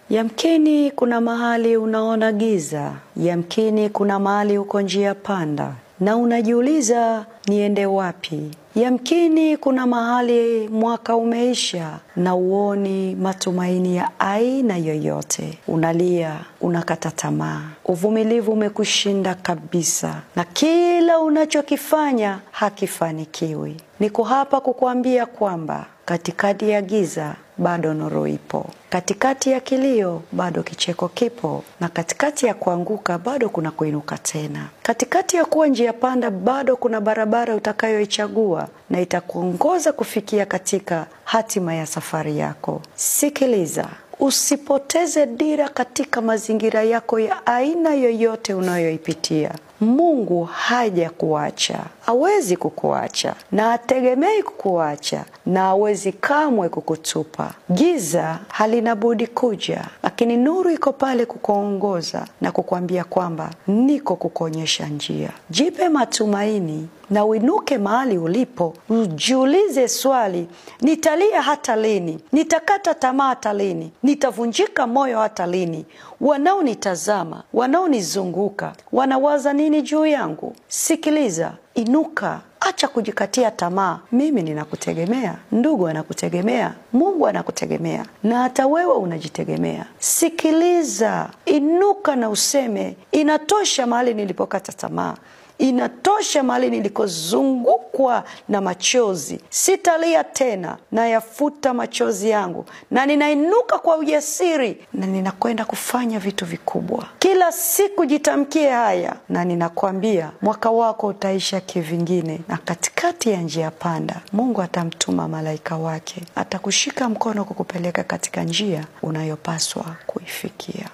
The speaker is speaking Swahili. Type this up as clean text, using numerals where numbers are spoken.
Yamkini kuna mahali unaona giza, yamkini kuna mahali uko njia panda na unajiuliza niende wapi. Yamkini kuna mahali mwaka umeisha na uoni matumaini ya aina yoyote. Unalia, unakata tamaa. Uvumilivu umekushinda kabisa na kila unachokifanya hakifanikiwi. Niko hapa kukuambia kwamba katikati ya giza bado nuru ipo. Katikati ya kilio bado kicheko kipo, na katikati ya kuanguka bado kuna kuinuka tena. Katikati ya kuwa njia panda bado kuna barabara utakayoichagua na itakuongoza kufikia katika hatima ya safari yako. Sikiliza, usipoteze dira katika mazingira yako ya aina yoyote unayoipitia. Mungu haja kuacha, hawezi kukuacha na hategemei kukuacha na hawezi kamwe kukutupa. Giza halina budi kuja, lakini nuru iko pale kukuongoza na kukuambia kwamba niko kukuonyesha njia. Jipe matumaini na uinuke mahali ulipo. Ujiulize swali, nitalia hata lini? Nitakata tamaa hata lini? Nitavunjika moyo hata lini? Wanaonitazama, wanaonizunguka, wanawaza nini juu yangu? Sikiliza, inuka, acha kujikatia tamaa. Mimi ninakutegemea, ndugu anakutegemea, Mungu anakutegemea, na hata wewe unajitegemea. Sikiliza, inuka na useme, inatosha mahali nilipokata tamaa. Inatosha mahali nilikozungukwa na machozi. Sitalia tena, na yafuta machozi yangu, na ninainuka kwa ujasiri na ninakwenda kufanya vitu vikubwa. Kila siku jitamkie haya na ninakwambia mwaka wako utaisha kivingine, na katikati ya njia panda Mungu atamtuma malaika wake, atakushika mkono kukupeleka katika njia unayopaswa kuifikia.